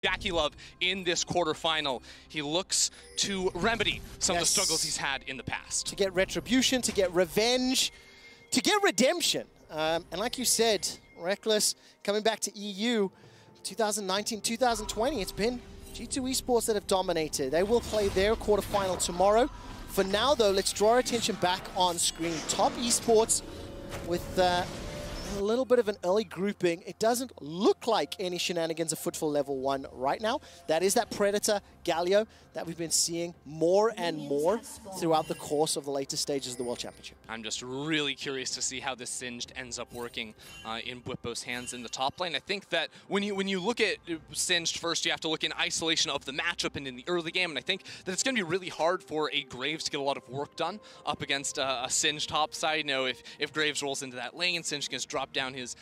Jackie Love in this quarterfinal. He looks to remedy some of the struggles he's had in the past. To get retribution, to get revenge, to get redemption. And like you said, Reckless coming back to EU 2019, 2020, it's been G2 Esports that have dominated. They will play their quarterfinal tomorrow. For now, though, let's draw our attention back on screen. Top Esports with a little bit of an early grouping. It doesn't look like any shenanigans afoot for level 1 right now. That is that Predator Galio that we've been seeing more and more throughout the course of the later stages of the World Championship. I'm just really curious to see how this Singed ends up working in Bwipo's hands in the top lane. I think that when you look at Singed first, you have to look in isolation of the matchup and in the early game, and I think that it's going to be really hard for a Graves to get a lot of work done up against a Singed top side. You know, if Graves rolls into that lane, Singed can drop down his,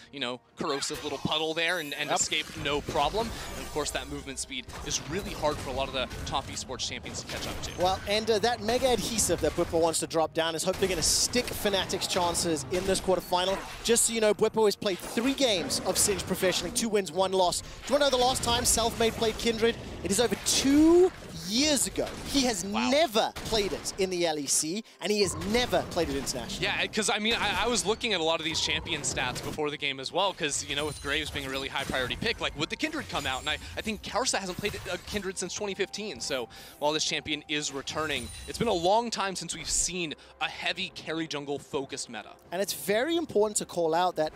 corrosive little puddle there and escape no problem. And of course, that movement speed is really hard for a lot of the top esports champions to catch up to. Well, and that mega adhesive that Bwipo wants to drop down is hopefully going to stick fnatic's chances in this quarterfinal. Just so you know, Bwipo has played 3 games of Singed professionally, 2 wins, 1 loss. Do you want to know the last time Selfmade played Kindred? It is over 2 years ago. He has never played it in the LEC, and he has never played it internationally. Yeah, because I was looking at a lot of these champion stats before the game as well, because, with Graves being a really high priority pick, like, would the Kindred come out? And I think Karsa hasn't played a Kindred since 2015, so while this champion is returning, it's been a long time since we've seen a heavy carry jungle focused meta. And it's very important to call out that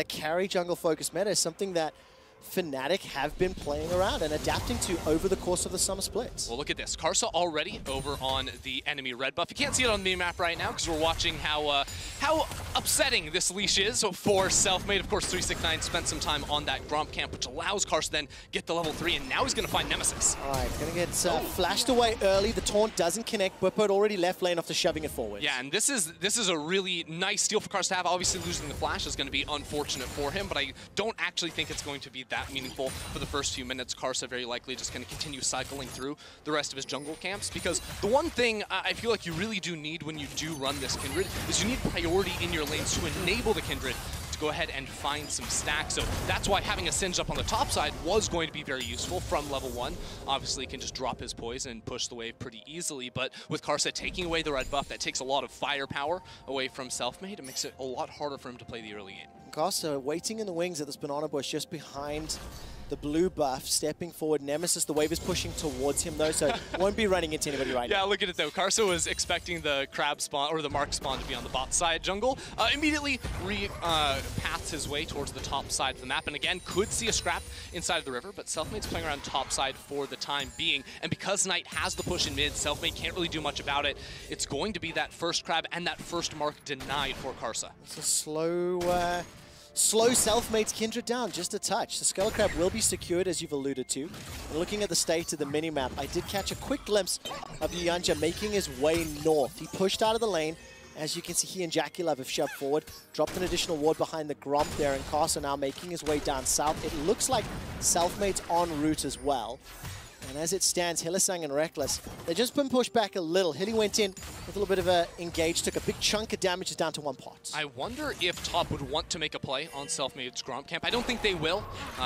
carry jungle focused meta is something that fnatic have been playing around and adapting to over the course of the summer splits. Well, look at this. Karsa already over on the enemy red buff. You can't see it on the map right now because we're watching how upsetting this leash is for Selfmade. Of course, 369 spent some time on that Gromp camp, which allows Karsa then get the level 3, and now he's going to find Nemesis. All right, going to get flashed away early. The taunt doesn't connect. Bwipo had already left lane after shoving it forward. Yeah, and this is a really nice steal for Karsa to have. Obviously, losing the flash is going to be unfortunate for him, but I don't actually think it's going to be that meaningful for the first few minutes. Karsa very likely just going to continue cycling through the rest of his jungle camps, because the one thing I feel like you really do need when you do run this Kindred is you need priority in your lanes to enable the Kindred to go ahead and find some stacks. So that's why having a Singed up on the top side was going to be very useful from level 1. Obviously, he can just drop his poison and push the wave pretty easily, but with Karsa taking away the red buff, that takes a lot of firepower away from Selfmade. It makes it a lot harder for him to play the early game. Karsa waiting in the wings at this banana bush just behind the blue buff, stepping forward. Nemesis, the wave is pushing towards him though, so won't be running into anybody right now. Yeah, look at it though. Karsa was expecting the crab spawn, or the mark spawn, to be on the bot side jungle. Immediately paths his way towards the top side of the map, and again, could see a scrap inside of the river, but Selfmade's playing around top side for the time being, and because Knight has the push in mid, Selfmade can't really do much about it. It's going to be that first crab and that first mark denied for Karsa. It's a slow Selfmade's Kindred down just a touch. The Skull Crab will be secured, as you've alluded to. And looking at the state of the minimap, I did catch a quick glimpse of Yanja making his way north. He pushed out of the lane. As you can see, he and Jackie Love have shoved forward, dropped an additional ward behind the Gromp there, and Karsa now making his way down south. It looks like Selfmade's en route as well. And as it stands, Hylissang and Reckless, they've just been pushed back a little. Hilly went in with a little bit of a engage, took a big chunk of damage, is down to 1 pot. I wonder if Top would want to make a play on Selfmade's Gromp camp. I don't think they will.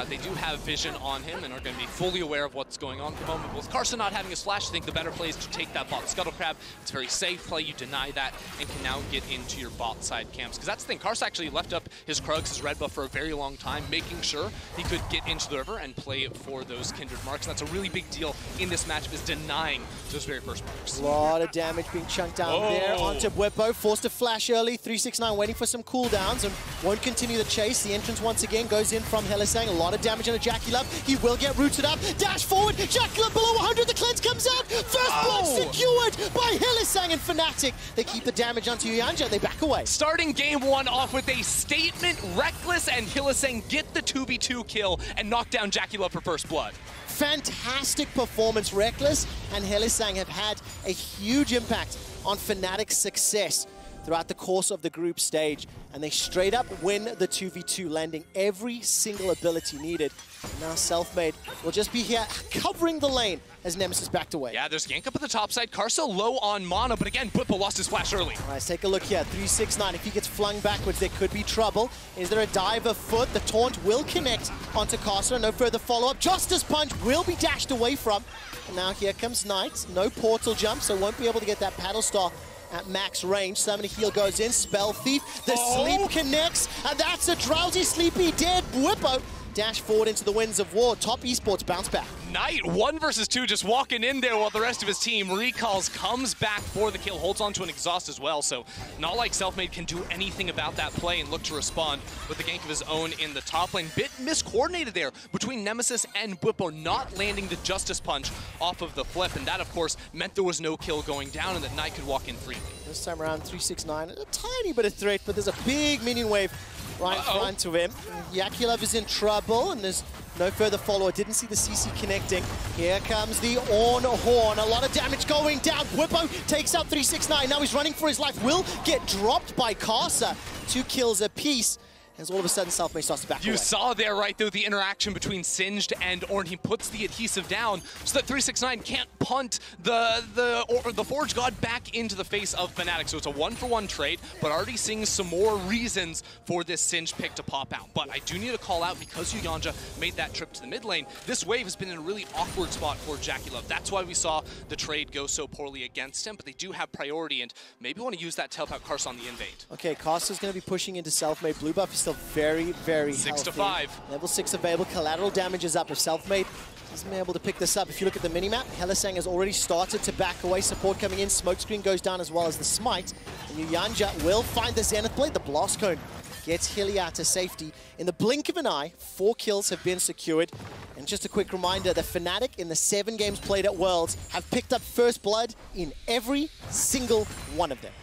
They do have vision on him and are going to be fully aware of what's going on at the moment. With Karsa not having his flash, I think the better play is to take that bot Scuttle Crab. It's a very safe play. You deny that and can now get into your bot side camps. Because that's the thing. Karsa actually left up his Krugs, his red buff, for a very long time, making sure he could get into the river and play for those Kindred marks. And that's a really big deal in this matchup, is denying those very first marks. A lot of damage being chunked down there onto Bwipo. Forced to flash early. 369 waiting for some cooldowns and won't continue the chase. The entrance once again goes in from Hylissang. A lot of damage on a Jackie Love. He will get rooted up. Dash forward. Jackie Love below 100. The cleanse comes out. First blood secured by Hylissang and fnatic. They keep the damage onto Yanja. They back away. Starting game 1 off with a statement. Reckless and Hylissang get the 2v2 kill and knock down Jackie Love for first blood. Fantastic performance. Reckless and Hylissang have had a huge impact on fnatic's success throughout the course of the group stage, and they straight up win the 2v2, landing every single ability needed. And now Selfmade will just be here covering the lane as Nemesis backed away. Yeah, there's gank up at the top side. Karsa low on mana, but again, Bwipo lost his flash early. All right, let's take a look here. 369. If he gets flung backwards, there could be trouble. Is there a dive of foot? The taunt will connect onto Karsa. No further follow-up. Justice Punch will be dashed away from. And now here comes Knight. No portal jump, so won't be able to get that paddle star at max range. Summoning Heal goes in. Spell Thief. The sleep connects, and that's a drowsy, sleepy, dead Bwipo. Dash forward into the winds of war. Top Esports bounce back. Knight, 1 versus 2, just walking in there while the rest of his team recalls, comes back for the kill, holds on to an exhaust as well. So not like Selfmade can do anything about that play and look to respond with the gank of his own in the top lane. Bit miscoordinated there between Nemesis and Bwipo, not landing the Justice Punch off of the flip. And that, of course, meant there was no kill going down and that Knight could walk in freely. This time around, 369, a tiny bit of threat, but there's a big minion wave right in front of him. Yakulov is in trouble, and there's no further follower. Didn't see the CC connecting. Here comes the Ornn Horn. A lot of damage going down. Bwipo takes out 369. Now he's running for his life. Will get dropped by Karsa. 2 kills apiece. As all of a sudden, Selfmade starts to back away. You saw there, right, though, the interaction between Singed and Ornn. He puts the adhesive down so that 369 can't punt the Forge God back into the face of fnatic. So it's a 1-for-1 trade, but already seeing some more reasons for this Singed pick to pop out. But I do need to call out, because Yuyanja made that trip to the mid lane, this wave has been in a really awkward spot for Yakulov. That's why we saw the trade go so poorly against him, but they do have priority, and maybe want to use that to help out Karsa on the invade. Okay, Karsa's going to be pushing into Selfmade. Blue buff is still very, very 6 to healthy. 5. Level 6 available. Collateral damage is up. If Selfmade isn't able to pick this up, if you look at the minimap, Hylissang has already started to back away. Support coming in. Smokescreen goes down as well as the smite. And Yuyanja will find the Zenith Blade. The Blast Cone gets Hylia to safety. In the blink of an eye, 4 kills have been secured. And just a quick reminder, the fnatic in the 7 games played at Worlds have picked up first blood in every single one of them.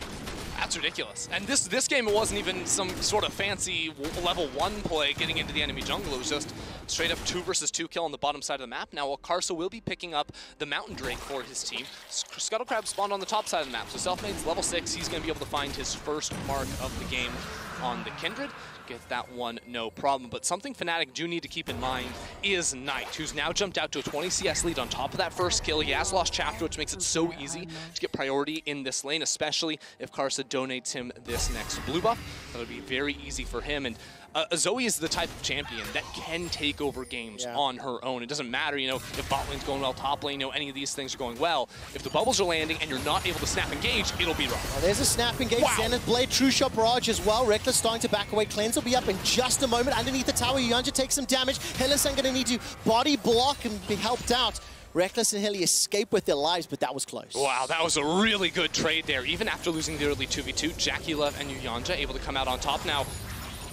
That's ridiculous. And this game, it wasn't even some sort of fancy level 1 play getting into the enemy jungle. It was just straight up 2 versus 2 kill on the bottom side of the map. Now, Karsa will be picking up the Mountain Drake for his team. Scuttle Crab spawned on the top side of the map. So Selfmade's level 6. He's going to be able to find his first mark of the game on the Kindred. Get that one, no problem. But something fnatic do need to keep in mind is Knight, who's now jumped out to a 20 CS lead on top of that first kill. He has lost Chapter, which makes it so easy to get priority in this lane, especially if Karsa donates him this next blue buff. That'll be very easy for him. And Zoe is the type of champion that can take over games on her own. It doesn't matter, you know, if bot lane's going well, top lane, you know, any of these things are going well. If the bubbles are landing and you're not able to snap engage, it'll be rough. Well, there's a snap engage. Wow. Zenith Blade, True Shot Barrage as well. Reckless starting to back away. Cleanse will be up in just a moment. Underneath the tower, Yuyanja takes some damage. Hylissang going to need to body block and be helped out. Reckless and Hilly escape with their lives, but that was close. Wow, that was a really good trade there. Even after losing the early 2v2, Yakulov and Yuyanja able to come out on top. Now,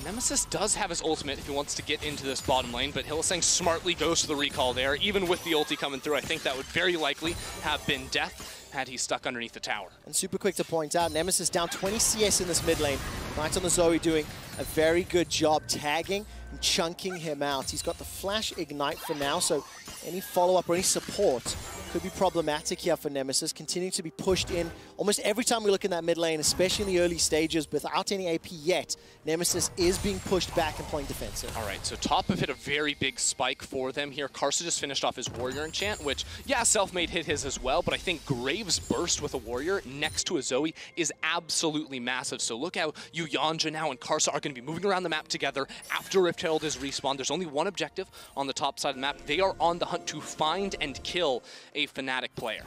Nemesis does have his ultimate if he wants to get into this bottom lane, but Hylissang smartly goes to the recall there. Even with the ulti coming through, I think that would very likely have been death had he stuck underneath the tower. And super quick to point out, Nemesis down 20 CS in this mid lane. Knight on the Zoe doing a very good job tagging and chunking him out. He's got the Flash Ignite for now, so any follow-up or any support could be problematic here for Nemesis. Continuing to be pushed in almost every time we look in that mid lane, especially in the early stages without any AP yet. Nemesis is being pushed back and playing defensive. All right, so top have hit a very big spike for them here. Karsa just finished off his Warrior enchant, which, yeah, Selfmade hit his as well, but I think Graves' burst with a Warrior next to a Zoe is absolutely massive. So look how Yuyanja now and Karsa are going to be moving around the map together after Rift Herald is respawned. There's only one objective on the top side of the map. They are on the hunt to find and kill a fnatic player.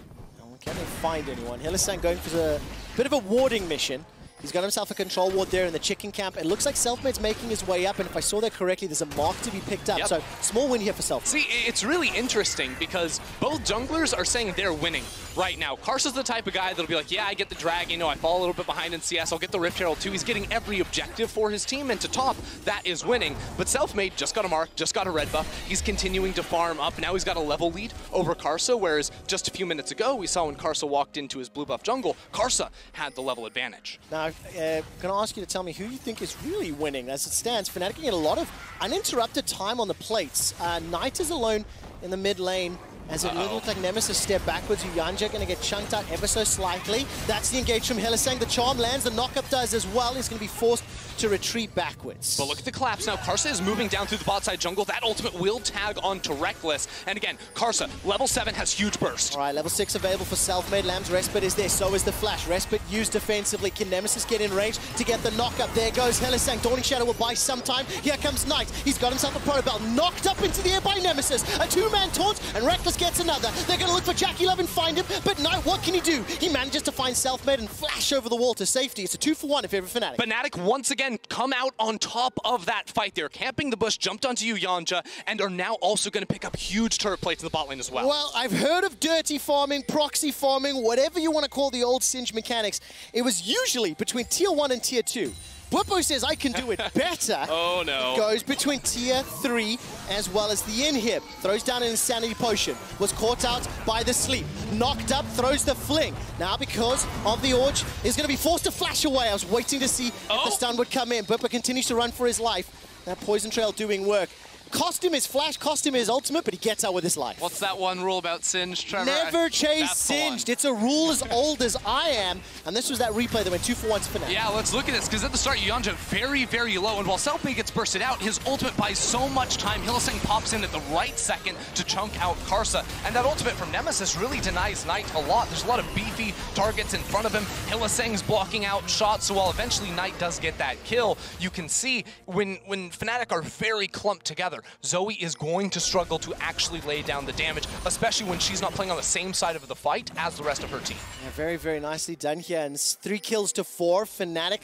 Can they find anyone? Hylissang going for a bit of a warding mission. He's got himself a control ward there in the chicken camp. It looks like Selfmade's making his way up, and if I saw that correctly, there's a mark to be picked up. Yep. So small win here for Selfmade. See, it's really interesting because both junglers are saying they're winning right now. Karsa's the type of guy that'll be like, yeah, I get the drag, you know, I fall a little bit behind in CS, I'll get the Rift Herald too. He's getting every objective for his team, and to top, that is winning. But Selfmade just got a mark, just got a red buff. He's continuing to farm up. Now he's got a level lead over Karsa, whereas just a few minutes ago, we saw when Karsa walked into his blue buff jungle, Karsa had the level advantage. Now, going to ask you to tell me who you think is really winning. As it stands, fnatic getting a lot of uninterrupted time on the plates. Knight is alone in the mid lane As it looked like Nemesis stepped backwards, Uyanja going to get chunked out ever so slightly. That's the engage from Hylissang. The charm lands, the knockup does as well. He's going to be forced to retreat backwards. But look at the collapse now. Karsa is moving down through the bot side jungle. That ultimate will tag onto Reckless. And again, Karsa, level 7 has huge burst. All right, level 6 available for Selfmade. Lamb's Respite is there, so is the Flash. Respite used defensively. Can Nemesis get in range to get the knockup? There goes Hylissang. Dawning Shadow will buy some time. Here comes Knight. He's got himself a Protobelt. Knocked up into the air by Nemesis. A 2-man taunt, and Reckless gets another. They're going to look for Jackie Love and find him, but Knight, what can he do? He manages to find Selfmade and flash over the wall to safety. It's a 2-for-1 if you're fnatic. fnatic once again come out on top of that fight. They're camping the bush, jumped onto Uyanja, and are now also going to pick up huge turret plates in the bot lane as well. Well, I've heard of dirty farming, proxy farming, whatever you want to call the old Singe mechanics. It was usually between Tier 1 and Tier 2. Bwipo says, I can do it better. Oh, no. Goes between Tier 3 as well as the inhib. Throws down an Insanity Potion. Was caught out by the sleep. Knocked up, throws the fling. Now because of the Orge, is going to be forced to flash away. I was waiting to see if the stun would come in. Bwipo continues to run for his life. That Poison Trail doing work. Cost him his flash, cost him his ultimate, but he gets out with his life. What's that one rule about Singed, Trevor? Never chase Singed. It's a rule as old as I am. And this was that replay that went 2-for-1 to fnatic. Yeah, let's look at this, because at the start, Uyanja very, very low. And while Selfmade gets bursted out, his ultimate buys so much time. Hylissang pops in at the right second to chunk out Karsa. And that ultimate from Nemesis really denies Knight a lot. There's a lot of beefy targets in front of him. Hylissang's blocking out shots, so while eventually Knight does get that kill, you can see when fnatic are very clumped together, Zoe is going to struggle to actually lay down the damage, especially when she's not playing on the same side of the fight as the rest of her team. Yeah, very, very nicely done here. And 3 kills to 4. fnatic,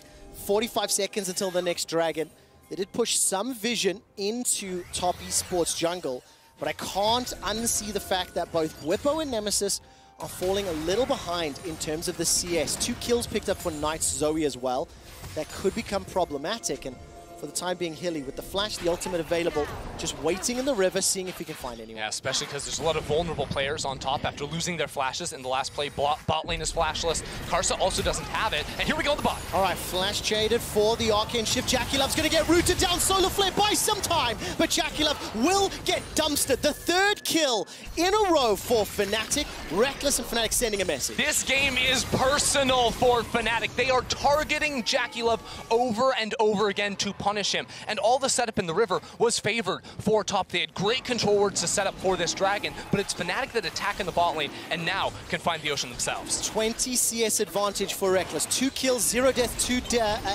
45 seconds until the next dragon. They did push some vision into top Esports jungle, but I can't unsee the fact that both Bwipo and Nemesis are falling a little behind in terms of the CS. 2 kills picked up for Knight's Zoe as well. That could become problematic. And for the time being, Hilly with the flash, the ultimate available, just waiting in the river, seeing if he can find anyone. Yeah, especially because there's a lot of vulnerable players on top after losing their flashes in the last play. Bot lane is flashless. Karsa also doesn't have it. And here we go on the bot. All right, flash traded for the Arcane Shift. Jackie Love's going to get rooted down. Solar Flare buys some time, but Jackie Love will get dumpstered. The 3rd kill in a row for fnatic. Reckless and fnatic sending a message. This game is personal for fnatic. They are targeting Jackie Love over and over again to punish him. And all the setup in the river was favored for top. They had great control words to set up for this dragon, but it's fnatic that attack in the bot lane and now can find the ocean themselves. 20 CS advantage for Reckless. 2 kills, 0 death, 2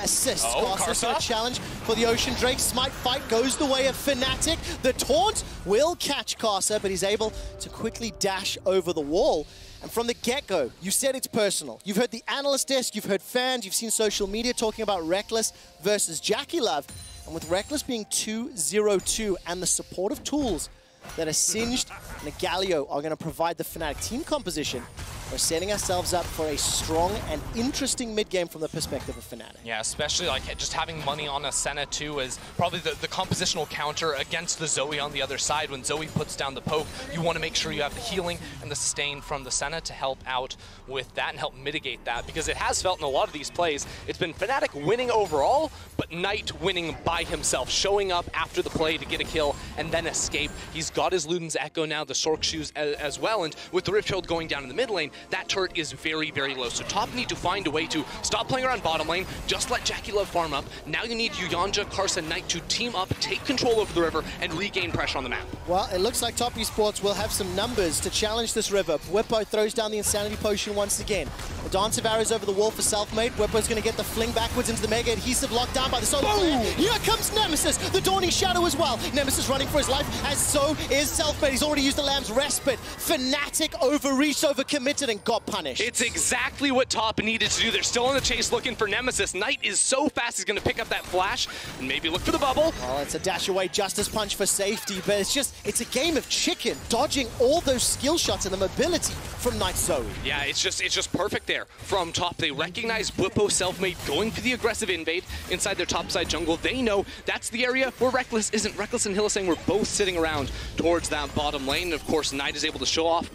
assists. Karsa's going to challenge for the Ocean Drake. Smite fight goes the way of fnatic. The taunt will catch Karsa, but he's able to quickly dash over the wall. And from the get-go, you said it's personal. You've heard the analyst desk, you've heard fans, you've seen social media talking about Reckless versus Jackie Love. And with Reckless being 2-0-2 and the supportive tools that are Singed and a Galio are going to provide the fnatic team composition, we're setting ourselves up for a strong and interesting mid-game from the perspective of fnatic. Yeah, especially like just having money on a Senna too is probably the compositional counter against the Zoe on the other side. When Zoe puts down the poke, you want to make sure you have the healing and the sustain from the Senna to help out with that and help mitigate that, because it has felt in a lot of these plays, it's been fnatic winning overall, but Knight winning by himself, showing up after the play to get a kill and then escape. He's got his Luden's Echo now, the Sork Shoes as well, and with the Rift Shield going down in the mid lane, that turret is very, very low. So top need to find a way to stop playing around bottom lane, just let Jackie Love farm up. Now you need Uyanja, Karsa, Knight to team up, take control over the river, and regain pressure on the map. Well, it looks like top Esports will have some numbers to challenge this river. Bwipo throws down the Insanity Potion once again. The Dance of Arrows over the wall for Selfmade. Bwipo's going to get the fling backwards into the Mega Adhesive, locked down by the Solar Flare. Here comes Nemesis, the Dawning Shadow as well. Nemesis running for his life, as so is Selfmade. He's already used the Lamb's Respite. fnatic overreached, overcommitted, and got punished. It's exactly what top needed to do. They're still in the chase looking for Nemesis. Knight is so fast, he's going to pick up that flash and maybe look for the bubble. Oh, it's a dash away Justice Punch for safety, but it's a game of chicken, dodging all those skill shots and the mobility from Knight Zoe. Yeah, it's just perfect there from top. They recognize Bwipo Selfmade going for the aggressive invade inside their topside jungle. They know that's the area where Reckless isn't. Reckless and Hylissang were both sitting around towards that bottom lane. And of course, Knight is able to show up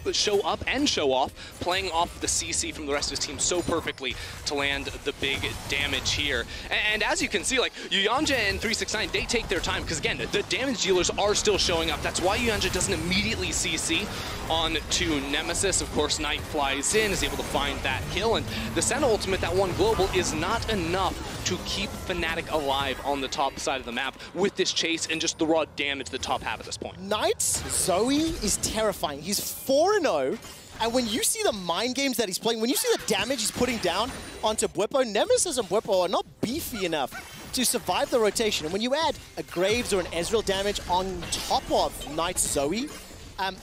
and show off playing off the CC from the rest of his team so perfectly to land the big damage here. And as you can see, like, Yuyanja and 369, they take their time, because again, the damage dealers are still showing up. That's why Yuyanja doesn't immediately CC on to Nemesis. Of course, Knight flies in, is able to find that kill, and the Senna ultimate, that one global, is not enough to keep fnatic alive on the top side of the map with this chase and just the raw damage the top have at this point. Knight's Zoe is terrifying. He's 4-0, and when you see the mind games that he's playing, when you see the damage he's putting down onto Bwipo, Nemesis and Bwipo are not beefy enough to survive the rotation. And when you add a Graves or an Ezreal damage on top of Knight's Zoe,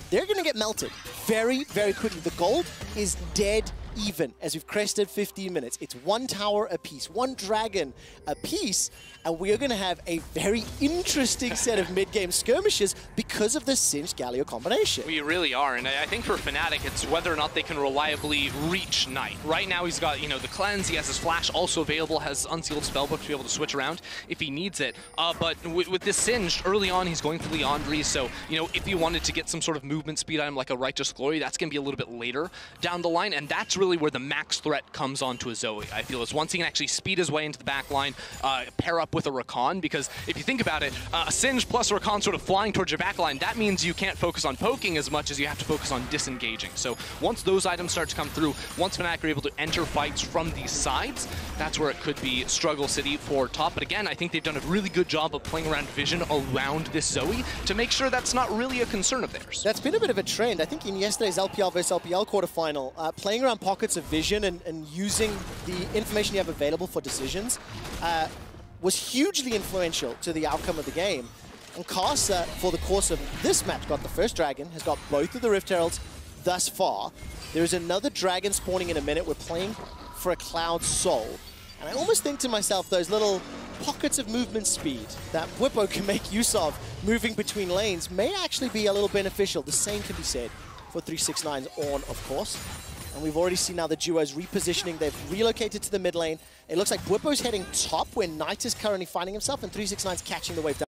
they're going to get melted very, very quickly. The gold is dead even as we've crested 15 minutes. It's one tower apiece, one dragon apiece, and we are going to have a very interesting set of mid-game skirmishes because of the Singed Galio combination. We really are, and I think for fnatic, it's whether or not they can reliably reach Knight. Right now, he's got, you know, the cleanse, he has his flash also available, has unsealed spellbook to be able to switch around if he needs it. But with this Singed, early on, he's going for Leandri, so, you know, if he wanted to get some sort of movement speed item like a Righteous Glory, that's going to be a little bit later down the line, and that's really where the max threat comes onto a Zoe, I feel, is once he can actually speed his way into the back line, pair up with a Rakan, because if you think about it, a Singed plus a Rakan sort of flying towards your back line, that means you can't focus on poking as much as you have to focus on disengaging. So once those items start to come through, once fnatic are able to enter fights from these sides, that's where it could be struggle city for top. But again, I think they've done a really good job of playing around vision around this Zoe to make sure that's not really a concern of theirs. That's been a bit of a trend. I think in yesterday's LPL versus LPL quarterfinal, playing around pockets of vision and using the information you have available for decisions was hugely influential to the outcome of the game. And Karsa, for the course of this match, got the first dragon, has got both of the Rift Heralds thus far. There is another dragon spawning in a minute. We're playing for a Cloud Soul. And I almost think to myself, those little pockets of movement speed that Bwipo can make use of moving between lanes may actually be a little beneficial. The same can be said for 369's Ornn, of course. And we've already seen now the duos repositioning. They've relocated to the mid lane. It looks like Bwipo's heading top where Knight is currently finding himself, and 369's catching the wave down.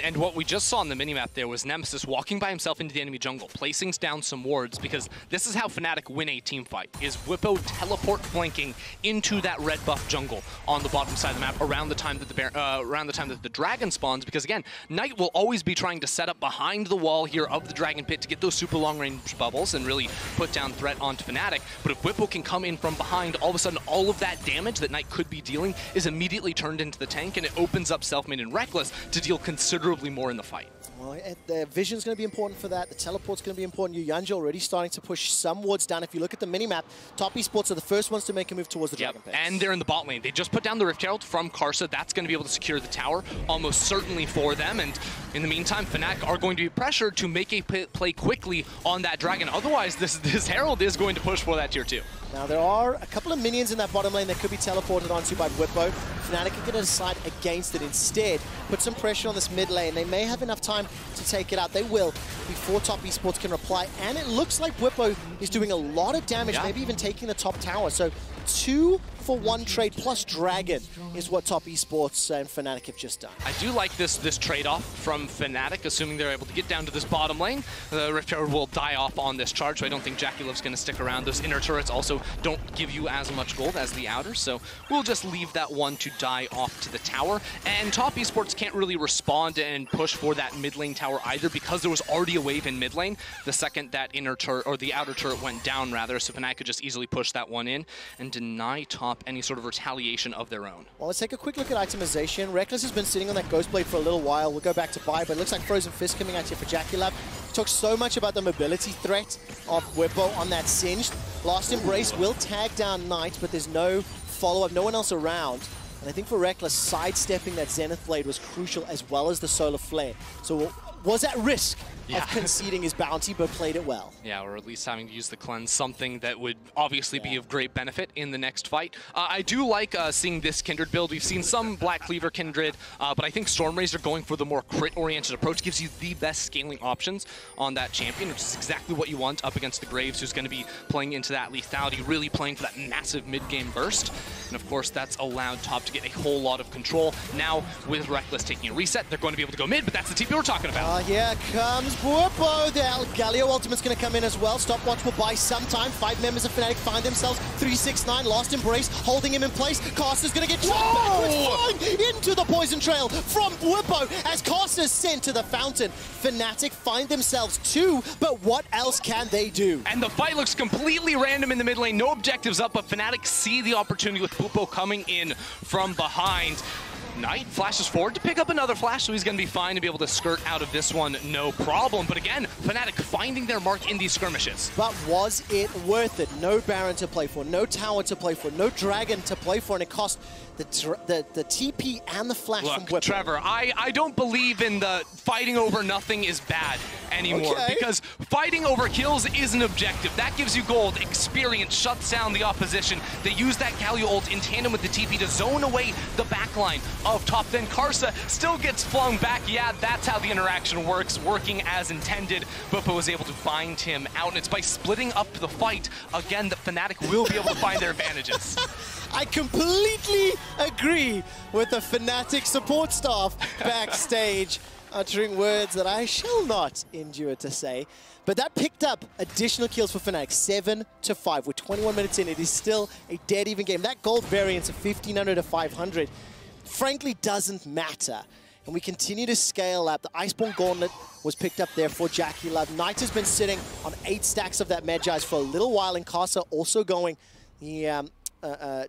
And what we just saw on the minimap there was Nemesis walking by himself into the enemy jungle, placing down some wards, because this is how fnatic win a team fight, is Bwipo teleport flanking into that red buff jungle on the bottom side of the map around the time that the dragon spawns, because again, Knight will always be trying to set up behind the wall here of the dragon pit to get those super long range bubbles and really put down threat onto fnatic. But if Bwipo can come in from behind, all of a sudden all of that damage that Knight could be dealing is immediately turned into the tank, and it opens up Selfmade and Reckless to deal considerably more in the fight. Well, the vision's going to be important for that. The teleport's going to be important. Yuyanja already starting to push some wards down. If you look at the minimap, top Esports are the first ones to make a move towards the Dragon Pit. And they're in the bot lane. They just put down the Rift Herald from Karsa. That's going to be able to secure the tower almost certainly for them. And in the meantime, fnatic are going to be pressured to make a play quickly on that Dragon. Otherwise, this Herald is going to push for that tier 2. Now, there are a couple of minions in that bottom lane that could be teleported onto by Bwipo. fnatic are going to decide against it instead. Put some pressure on this mid lane. They may have enough time to take it out. They will before top Esports can reply. And it looks like Bwipo is doing a lot of damage, maybe even taking the top tower. So 2-for-1 trade plus Dragon is what top Esports and fnatic have just done. I do like this trade-off from fnatic, assuming they're able to get down to this bottom lane. The Rift Herald will die off on this charge, so I don't think JackeyLove's going to stick around. Those inner turrets also don't give you as much gold as the outer, so we'll just leave that one to die off to the tower. And top Esports can't really respond and push for that mid lane tower either, because there was already a wave in mid lane the second that inner turret, or the outer turret went down rather, so fnatic could just easily push that one in and deny top any sort of retaliation of their own. Well, let's take a quick look at itemization. Reckless has been sitting on that Ghost Blade for a little while. We'll go back to buy, but it looks like Frozen Fist coming out here for JackeyLove. Talked so much about the mobility threat of Bwipo on that Singed. Last Embrace will tag down Knight, but there's no follow-up, no one else around. And I think for Reckless, sidestepping that Zenith Blade was crucial, as well as the Solar Flare. So was at risk of conceding his bounty, but played it well. Yeah, or at least having to use the cleanse, something that would obviously be of great benefit in the next fight. I do like seeing this Kindred build. We've seen some Black Cleaver Kindred, but I think Stormrazor going for the more crit-oriented approach gives you the best scaling options on that champion, which is exactly what you want up against the Graves, who's going to be playing into that lethality, really playing for that massive mid-game burst. And of course, that's allowed top to get a whole lot of control. Now, with Reckless taking a reset, they're going to be able to go mid, but that's the TP we're talking about. Here comes Bwipo. The Galio ultimate's going to come in as well. Stopwatch will buy some time. 5 members of fnatic find themselves. 369, Lost Embrace, holding him in place. Caster's going to get shot backwards, flying into the poison trail from Bwipo as Caster's sent to the fountain. fnatic find themselves 2, but what else can they do? And the fight looks completely random in the mid lane. No objectives up, but fnatic see the opportunity with Bwipo coming in from behind. Knight flashes forward to pick up another flash, so he's going to be fine to be able to skirt out of this one, no problem. But again, fnatic finding their mark in these skirmishes. But was it worth it? No Baron to play for, no Tower to play for, no Dragon to play for, and it cost the TP and the flash from Bwipo. Trevor, I don't believe in the fighting over nothing is bad anymore, because fighting over kills is an objective. That gives you gold, experience, shuts down the opposition. They use that Galio ult in tandem with the TP to zone away the backline of top. Then Karsa still gets flung back. Yeah, that's how the interaction works, working as intended. Bwipo was able to find him out, and it's by splitting up the fight, again, that fnatic will be able to find their advantages. I completely agree with the fnatic support staff backstage, uttering words that I shall not endure to say. But that picked up additional kills for fnatic, 7-5. With 21 minutes in, it is still a dead even game. That gold variance of 1,500 to 500 frankly doesn't matter. And we continue to scale up. The Iceborne Gauntlet was picked up there for JackeyLove. Knight has been sitting on 8 stacks of that Medjai's for a little while, and Karsa also going the a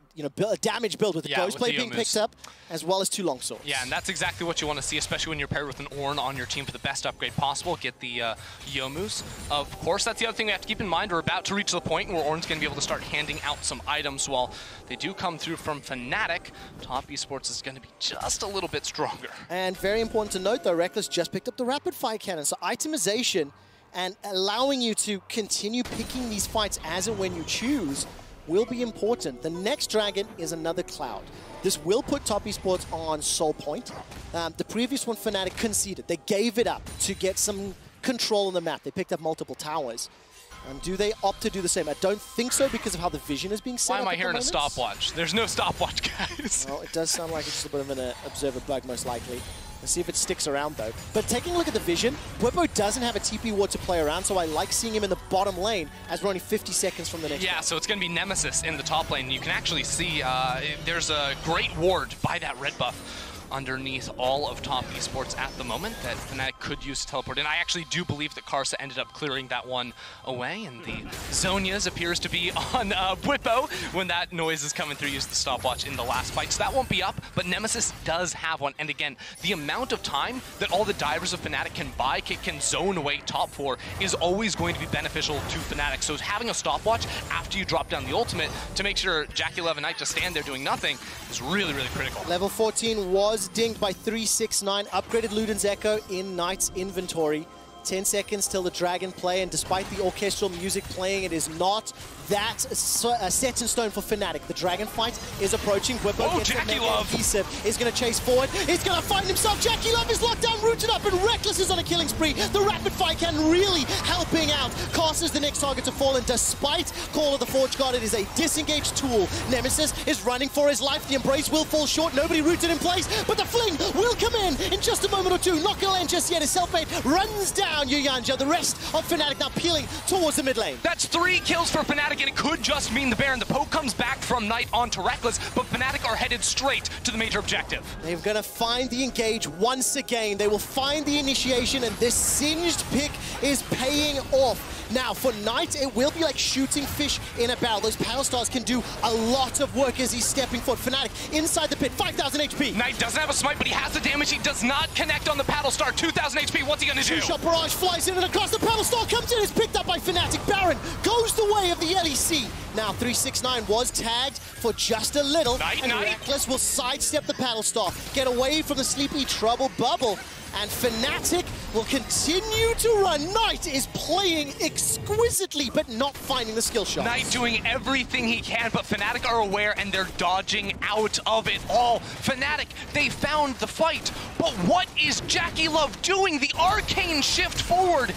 damage build with the Ghostblade being picked up, as well as 2 longswords. Yeah, and that's exactly what you want to see, especially when you're paired with an Ornn on your team for the best upgrade possible. Get the Yomus. Of course, that's the other thing we have to keep in mind. We're about to reach the point where Ornn's going to be able to start handing out some items while they do come through from fnatic. Top Esports is going to be just a little bit stronger. And very important to note, though, Reckless just picked up the rapid fire cannon. So itemization and allowing you to continue picking these fights as and when you choose will be important. The next dragon is another Cloud. This will put Top Esports on Soul Point. The previous one, fnatic conceded. They gave it up to get some control on the map. They picked up multiple towers. Do they opt to do the same? I don't think so because of how the vision is being set up. Why am I hearing a stopwatch? There's no stopwatch, guys. Well, it does sound like it's just a bit of an observer bug, most likely. Let's see if it sticks around, though. But taking a look at the vision, Bwipo doesn't have a TP ward to play around, so I like seeing him in the bottom lane as we're only 50 seconds from the next round. So it's going to be Nemesis in the top lane. You can actually see there's a great ward by that red buff underneath all of Top Esports at the moment that fnatic could use to teleport in. I actually do believe that Karsa ended up clearing that one away, and the Zhonya's appears to be on Bwipo when that noise is coming through. Use the stopwatch in the last fight, so that won't be up, but Nemesis does have one. And again, the amount of time that all the divers of fnatic can buy, can zone away top 4, is always going to be beneficial to fnatic. So having a stopwatch after you drop down the ultimate to make sure JackeyLove and Knight just stand there doing nothing is really, really critical. Level 14 was dinged by 369, upgraded Luden's Echo in Knight's inventory. 10 seconds till the Dragon play, and despite the orchestral music playing, it is not that set in stone for fnatic. The Dragon fight is approaching. Bwipo gets JackeyLove is going to chase forward. He's going to find himself. JackeyLove is locked down, rooted up, and Reckless is on a killing spree. The rapid fire cannon really helping out. Karsa's the next target to fall, and despite Call of the Forge God, it is a disengaged tool. Nemesis is running for his life. The Embrace will fall short. Nobody rooted in place, but the Fling will come in just a moment or two. Not going to land just yet. His self-made runs down Yuyanja. The rest of fnatic now peeling towards the mid lane. That's 3 kills for fnatic, and it could just mean the Baron. The poke comes back from Knight onto Reckless, but fnatic are headed straight to the major objective. They're going to find the engage once again. They will find the initiation, and this singed pick is paying off. Now, for Knight, it will be like shooting fish in a barrel. Those Paddle Stars can do a lot of work as he's stepping forward. fnatic inside the pit, 5,000 HP. Knight doesn't have a smite, but he has the damage. He does not connect on the Paddle Star. 2,000 HP. What's he going to do? Two-shot barrage flies in and across. The Paddle Star comes in. It's picked up by fnatic. Baron goes the way of the LEC. Now, 369 was tagged for just a little. Knight. Reckless will sidestep the Paddle Star, get away from the Sleepy Trouble bubble. And fnatic will continue to run. Knight is playing exquisitely, but not finding the skill shot. Knight doing everything he can, but fnatic are aware and they're dodging out of it all. fnatic, they found the fight, but what is JackeyLove doing? The arcane shift forward.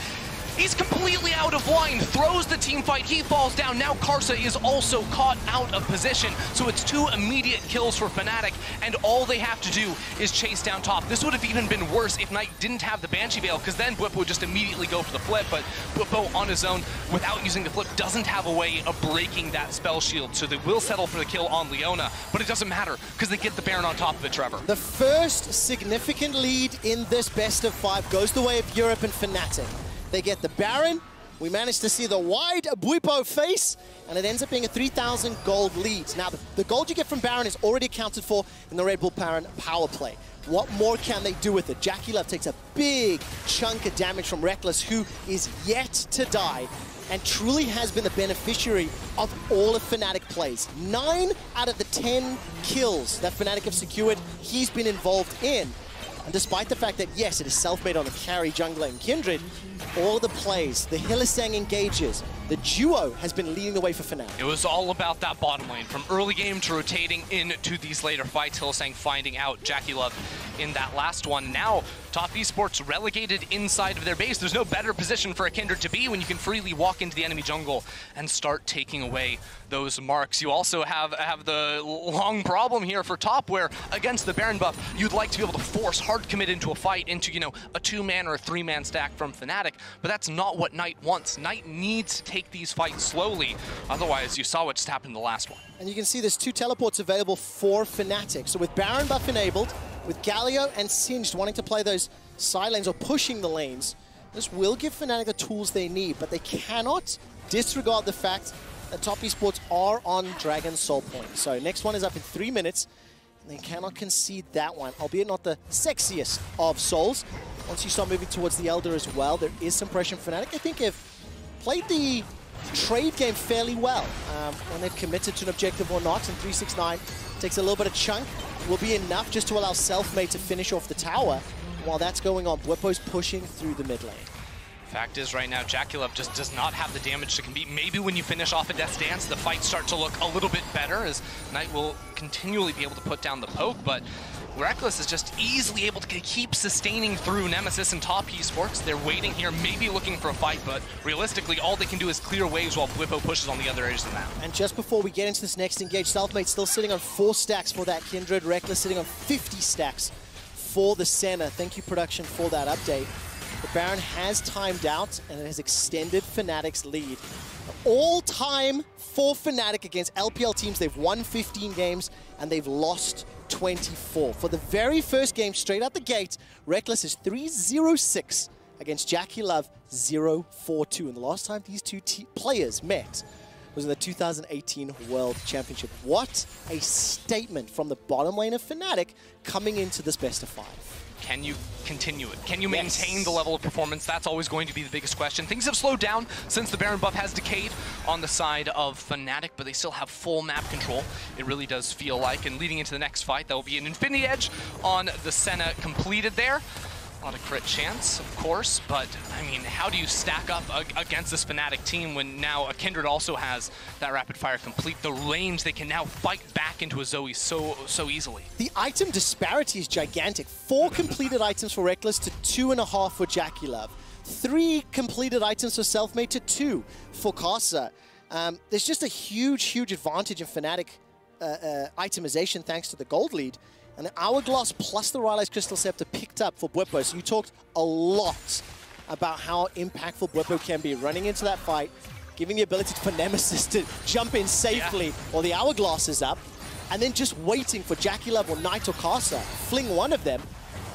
He's completely out of line, throws the team fight, he falls down. Now Karsa is also caught out of position, so it's 2 immediate kills for fnatic, and all they have to do is chase down top. This would have even been worse if Knight didn't have the Banshee Veil, because then Bwipo would just immediately go for the flip, but Bwipo on his own, without using the flip, doesn't have a way of breaking that spell shield, so they will settle for the kill on Leona, but it doesn't matter, because they get the Baron on top of it, Trevor. The first significant lead in this best of 5 goes the way of Europe and fnatic. They get the Baron, we managed to see the wide Bwipo face, and it ends up being a 3,000 gold lead. Now, the gold you get from Baron is already accounted for in the Red Bull Baron power play. What more can they do with it? JackeyLove takes a big chunk of damage from Rekkles, who is yet to die, and truly has been the beneficiary of all of fnatic plays. 9 out of the 10 kills that fnatic have secured, he's been involved in. And despite the fact that, yes, it is self-made on the carry, jungler, and Kindred, all the plays, the Hylissang engages, the duo has been leading the way for fnatic. It was all about that bottom lane, from early game to rotating into these later fights. Hylissang finding out JackeyLove in that last one. Now, Top Esports relegated inside of their base. There's no better position for a Kindred to be when you can freely walk into the enemy jungle and start taking away those marks. You also have the long problem here for top, where against the Baron buff, you'd like to be able to force hard commit into a fight, into, you know, a 2-man or a 3-man stack from fnatic, but that's not what Knight wants. Knight needs to take these fights slowly, otherwise you saw what just happened in the last one. And you can see there's 2 teleports available for fnatic. So with Baron buff enabled, with Galio and Singed wanting to play those side lanes or pushing the lanes, this will give fnatic the tools they need, but they cannot disregard the fact that Top Esports are on Dragon's Soul Point. So next one is up in 3 minutes, and they cannot concede that one, albeit not the sexiest of souls. Once you start moving towards the Elder as well, there is some pressure from fnatic. I think have played the trade game fairly well when they've committed to an objective or not, and 369 takes a little bit of chunk. Will be enough just to allow Selfmade to finish off the tower. While that's going on, Bwipo's pushing through the mid lane. Fact is, right now, JackeyLove just does not have the damage to compete. Maybe when you finish off a Death's Dance, the fights start to look a little bit better, as Knight will continually be able to put down the poke, but Rekkles is just easily able to keep sustaining through Nemesis and Top Esports. They're waiting here, maybe looking for a fight, but realistically, all they can do is clear waves while Bwipo pushes on the other edge of the map. And just before we get into this next engage, Selfmade still sitting on 4 stacks for that Kindred. Rekkles sitting on 50 stacks for the Senna. Thank you, production, for that update. The Baron has timed out, and it has extended fnatic's lead. All time for fnatic against LPL teams, they've won 15 games, and they've lost 24. For the very first game, straight out the gate, Rekkles is 3-0-6 against JackeyLove 0-4-2. And the last time these 2 players met was in the 2018 World Championship. What a statement from the bottom lane of fnatic coming into this best of 5. Can you continue it? Can you maintain the level of performance? That's always going to be the biggest question. Things have slowed down since the Baron buff has decayed on the side of fnatic, but they still have full map control. It really does feel like. And leading into the next fight, that will be an Infinity Edge on the Senna completed there. Not a crit chance, of course, but I mean, how do you stack up against this fnatic team when now a Kindred also has that rapid fire complete? The range, they can now fight back into a Zoe so easily. The item disparity is gigantic. 4 completed items for Rekkles to 2.5 for JackeyLove. 3 completed items for Selfmade to 2 for Karsa. There's just a huge advantage in fnatic itemization thanks to the gold lead. And the Hourglass plus the Rylai's Crystal Scepter picked up for Bwipo. So you talked a lot about how impactful Bwipo can be running into that fight, giving the ability for Nemesis to jump in safely while the Hourglass is up, and then just waiting for JackeyLove or Knight or Karsa, fling one of them.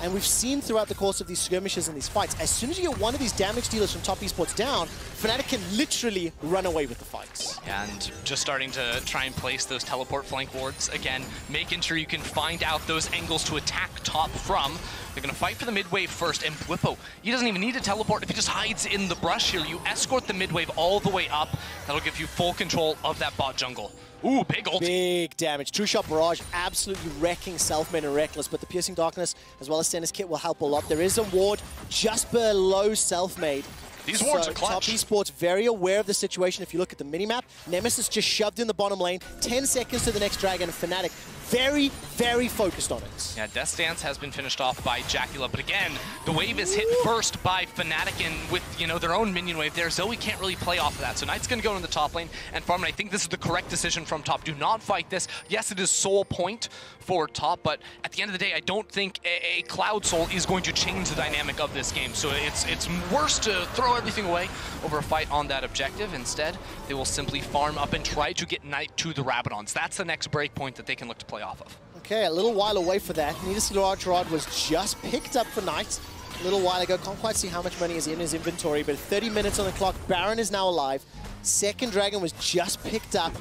And we've seen throughout the course of these skirmishes and these fights, as soon as you get one of these damage dealers from Top Esports down, fnatic can literally run away with the fights. And just starting to try and place those teleport flank wards again, making sure you can find out those angles to attack top from. They're going to fight for the mid wave first, and Bwipo, he doesn't even need to teleport. If he just hides in the brush here, you escort the mid wave all the way up. That'll give you full control of that bot jungle. Ooh, big ulti. Big damage. True Shot Barrage absolutely wrecking Selfmade and Reckless, but the Piercing Darkness as well as Stennis Kit will help a lot. There is a ward just below Selfmade. These wards are clutch. Top Esports very aware of the situation. If you look at the minimap, Nemesis just shoved in the bottom lane. 10 seconds to the next dragon, and Fnatic very, very focused on it. Yeah, Death Stance has been finished off by JackeyLove, but again, the wave is hit first by Fnatic, and with, you know, their own minion wave there, Zoe can't really play off of that. So Knight's going to go in the top lane and farm, and I think this is the correct decision from top. Do not fight this. Yes, it is soul point for top, but at the end of the day, I don't think a Cloud Soul is going to change the dynamic of this game. So it's worse to throw everything away over a fight on that objective. Instead, they will simply farm up and try to get Knight to the Rabadons. That's the next break point that they can look to play off of. Okay, a little while away for that. Needless Large Rod was just picked up for Knight a little while ago. Can't quite see how much money is in his inventory, but 30 minutes on the clock. Baron is now alive. Second Dragon was just picked up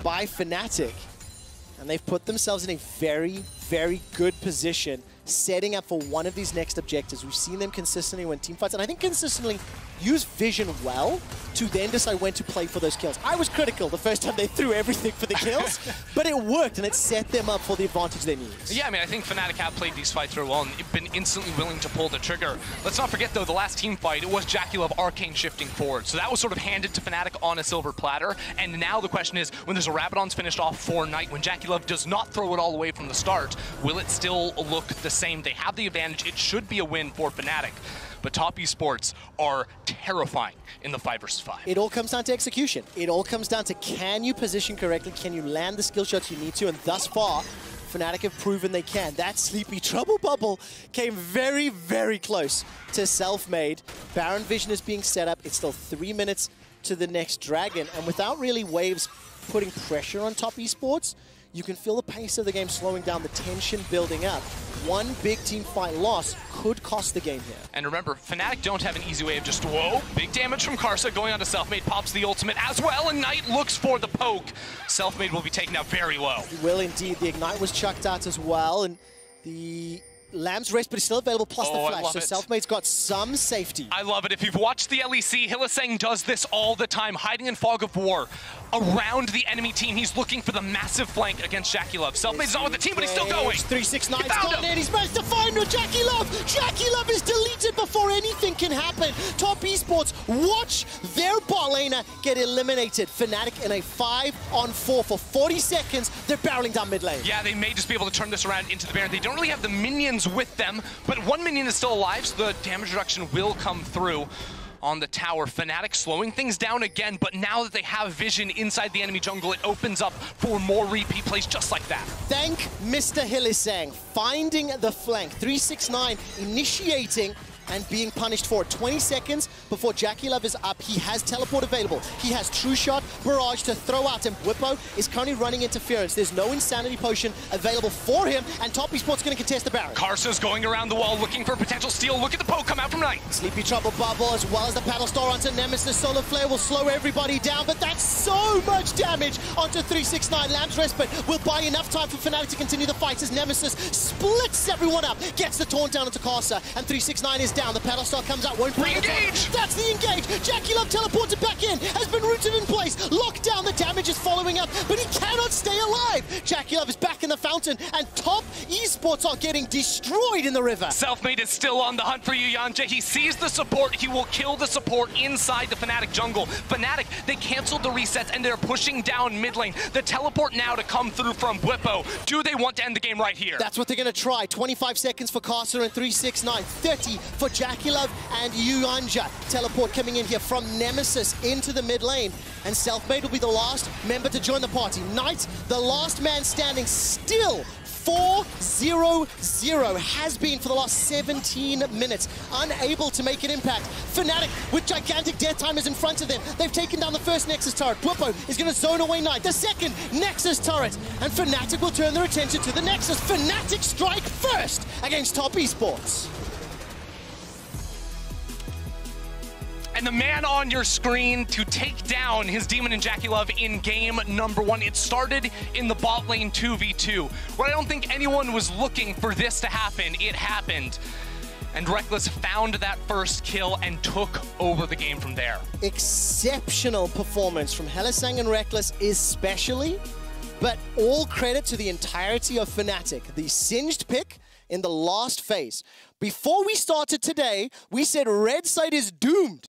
by Fnatic. And they've put themselves in a very, very good position, setting up for one of these next objectives. We've seen them consistently win team fights, and I think consistently use vision well to then decide when to play for those kills. I was critical the first time they threw everything for the kills, but it worked, and it set them up for the advantage they need. Yeah, I mean, I think Fnatic have played these fights very well and been instantly willing to pull the trigger. Let's not forget, though, the last team fight, it was JackeyLove Arcane shifting forward. So that was sort of handed to Fnatic on a silver platter, and now the question is, when there's a Rabadon's finished off for Knight, when JackeyLove does not throw it all away from the start, will it still look the same? They have the advantage. It should be a win for Fnatic. But Top Esports are terrifying in the 5 versus 5. It all comes down to execution. It all comes down to, can you position correctly? Can you land the skill shots you need to? And thus far, Fnatic have proven they can. That Sleepy Trouble Bubble came very, very close to Selfmade. Baron Vision is being set up. It's still 3 minutes to the next dragon. And without really waves putting pressure on Top Esports, you can feel the pace of the game slowing down, the tension building up. One big team fight loss could cost the game here. And remember, Fnatic don't have an easy way of just, whoa, big damage from Karsa going on to Selfmade, pops the ultimate as well, and Knight looks for the poke. Selfmade will be taken out very low. He will indeed. The Ignite was chucked out as well, and the Lamb's Rest, but it's still available, plus the flash, so Selfmade's got some safety. I love it. If you've watched the LEC, Hylissang does this all the time, hiding in Fog of War around the enemy team. He's looking for the massive flank against JackeyLove. Selfmade's not with the team, but he's still going. 369's gone in. He's managed to find JackeyLove. JackeyLove is deleted before anything can happen. Top Esports, watch their bot laner get eliminated. Fnatic in a 5-on-4 for 40 seconds. They're barreling down mid lane. Yeah, they may just be able to turn this around into the Baron. They don't really have the minions with them, but one minion is still alive, so the damage reduction will come through on the tower. Fnatic slowing things down again, but now that they have vision inside the enemy jungle, it opens up for more repeat plays just like that. Thank Mr. Hylissang, finding the flank. 369 initiating and being punished for it. 20 seconds before JackeyLove is up. He has teleport available. He has True Shot, Barrage to throw out, and Whippo is currently running interference. There's no Insanity Potion available for him, and Top Esports going to contest the Baron. Karsa's going around the wall looking for potential steal. Look at the poke come out from Knight. Sleepy Trouble Bubble as well as the Paddle Star onto Nemesis. Solar Flare will slow everybody down, but that's so much damage onto 369. Lamb's Respite will buy enough time for Fnatic to continue the fight as Nemesis splits everyone up, gets the taunt down into Karsa, and 369 is down. The Paddle Star comes out, won't break. Engage! That's the engage. JackeyLove teleported back in, has been rooted in place. Locked down, the damage is following up, but he cannot stay alive. JackeyLove is back in the fountain, and Top Esports are getting destroyed in the river. Selfmade is still on the hunt for you, Yanja. He sees the support. He will kill the support inside the Fnatic jungle. Fnatic, they canceled the resets, and they're pushing down mid lane. The teleport now to come through from Whippo. Do they want to end the game right here? That's what they're going to try. 25 seconds for Karsa and 369. 30 for JackeyLove and Yanja. Teleport coming in here from Nemesis into the mid lane. And Selfmade will be the last member to join the party. Knight, the last man standing, still 4-0-0, has been for the last 17 minutes, unable to make an impact. Fnatic with gigantic death timers in front of them. They've taken down the first Nexus turret. Whippo is going to zone away Knight. The second Nexus turret. And Fnatic will turn their attention to the Nexus. Fnatic strike first against Top Esports. And the man on your screen to take down his Demon and JackeyLove in game number 1. It started in the bot lane 2v2, where I don't think anyone was looking for this to happen. It happened. And Reckless found that first kill and took over the game from there. Exceptional performance from Hylissang and Reckless, especially But all credit to the entirety of fnatic, the singed pick in the last phase. Before we started today, we said red side is doomed